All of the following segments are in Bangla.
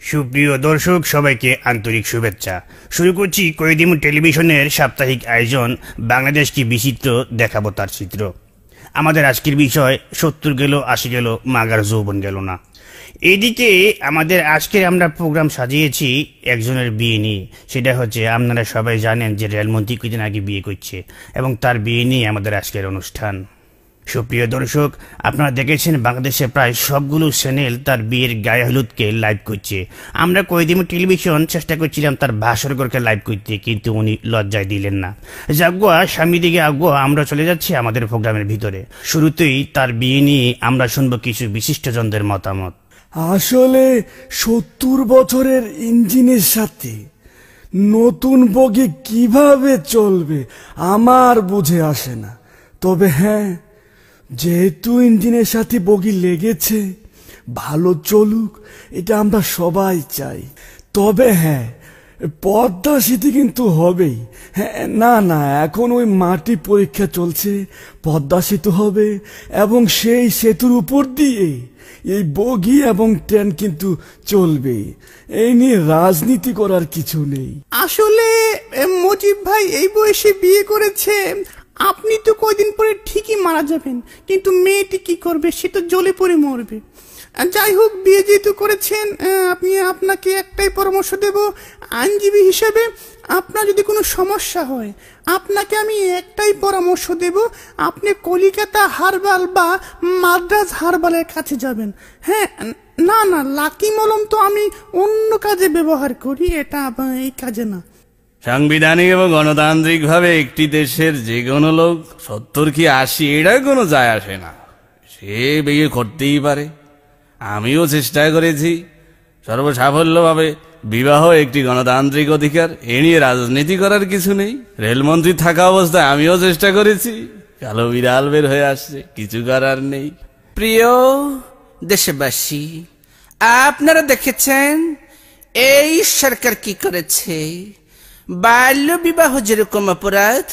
সুপ্রিয় দর্শক সবাইকে আন্তরিক শুভেচ্ছা। শুরু করছি কয়েদিমু টেলিভিশনের সাপ্তাহিক আয়োজন বাংলাদেশ কি বিচিত্র, দেখাবো তার চিত্র। আমাদের আজকের বিষয় 70 গেল 80 গেল মাগার যৌবন গেল না। এদিকে আমাদের আজকের আমরা প্রোগ্রাম সাজিয়েছি একজনের বিয়ে নিয়ে। সেটা হচ্ছে, আপনারা সবাই জানেন যে রেলমন্ত্রী কিছুদিন আগে বিয়ে করছে এবং তার বিয়ে নিয়ে আমাদের আজকের অনুষ্ঠান। সুপ্রিয় দর্শক, আপনারা দেখেছেন বাংলাদেশে প্রায় সবগুলো চ্যানেল তার বিয়ের গায়ে হলুদকে লাইভ করছে। আমরা কয়েদিমু টেলিভিশন চেষ্টা করছিলাম তার ভাস্করকে লাইভ করতে, কিন্তু উনি লজ্জায় দিলেন না। যাগুয়া স্বামী দিকে আগুয়া আমরা চলে যাচ্ছি আমাদের প্রোগ্রামের ভিতরে। শুরুতেই তার বিয়ে নিয়ে আমরা শুনবো কিছু বিশিষ্টজনদের মতামত। আসলে 70 বছরের ইঞ্জিনের সাথে নতুন বগি কিভাবে চলবে আমার বুঝে আসে না। তবে হ্যাঁ, যেহেতু ইঞ্জিনের সাথে বগি লেগেছে, ভালো চলুক, এটা আমরা সবাই চাই। তবে হ্যাঁ, পদ্মা সেতু কিন্তু হবেই। হ্যাঁ, না এখন ওই মাটি পরীক্ষা চলছে, পদ্মা সেতু হবে এবং সেই সেতুর উপর দিয়ে এই বগি এবং ট্রেন কিন্তু চলবে। এই নিয়ে রাজনীতি করার কিছু নেই। আসলে মুজিব ভাই এই বয়সে বিয়ে করেছে, আপনি তো কয়দিন পরে ঠিকই মারা যাবেন, কিন্তু মেয়েটি কি করবে, সে তো জ্বলে পড়ে মরবে। যাই হোক, বিয়ে যেহেতু করেছেন, আপনাকে একটাই পরামর্শ দেব আইনজীবী হিসেবে। আপনার যদি কোনো সমস্যা হয়, আপনাকে আমি একটাই পরামর্শ দেব, আপনি কলিকাতা হারবাল বা মাদ্রাজ হারবালের কাছে যাবেন। হ্যাঁ, না লাকি মলম তো আমি অন্য কাজে ব্যবহার করি, এটা এই কাজে না। সাংবিধানিক এবং গণতান্ত্রিক ভাবে একটি দেশের যে কোনো লোক 70 কি 80 এটা কোনো যায় আসে না, সে বিয়ে করতেই পারে। আমিও চেষ্টা করেছি সর্বসাফল্যভাবে। বিবাহ একটি গণতান্ত্রিক অধিকার, এ নিয়ে রাজনীতি করার কিছু নেই। রেলমন্ত্রী থাকা অবস্থায় আমিও চেষ্টা করেছি, কালো বিড়াল বের হয়ে আসছে, কিছু করার নেই। প্রিয় দেশবাসী, আপনারা দেখেছেন এই সরকার কি করেছে। বাল্য বিবাহ যেরকম অপরাধ,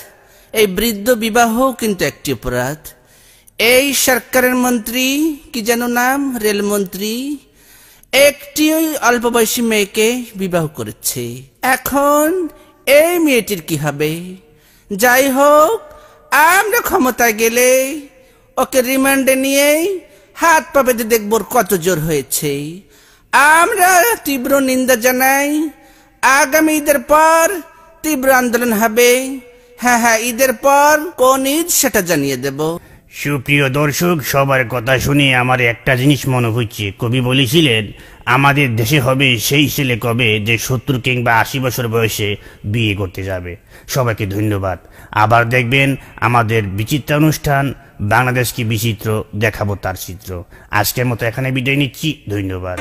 এই বৃদ্ধ বিবাহ কিন্তু একটি অপরাধ। এই সরকারের মন্ত্রী কি যেন নাম, রেলমন্ত্রী, একটি অল্প বয়সী মেয়েকে বিবাহ করেছে। এখন এই মেয়েটির কি হবে? যাই হোক, আমরা ক্ষমতায় গেলে ওকে রিমান্ডে নিয়ে হাত পা বেঁধে দেখব কত জোর হয়েছে। আমরা তীব্র নিন্দা জানাই। আগামী ঈদের পর তীব্র আন্দোলন হবে। হ্যাঁ, ঈদের পর কোন ঈদ সেটা জানিয়ে দেব। সুপ্রিয় দর্শক, সবার কথা শুনে আমার একটা জিনিস মনে হচ্ছে, কবি বলেছিলেন আমাদের দেশে হবে সেই ছেলে কবে যে 70 কিংবা 80 বছর বয়সে বিয়ে করতে যাবে। সবাইকে ধন্যবাদ। আবার দেখবেন আমাদের বিচিত্র অনুষ্ঠান বাংলাদেশ কি বিচিত্র, দেখাবো তার চিত্র। আজকের মতো এখানে বিদায় নিচ্ছি, ধন্যবাদ।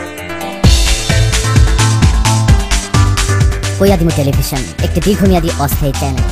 কয়েদিমু টেলিভিশন একটি দীর্ঘমেয়াদী অস্থায়ী চ্যানেল।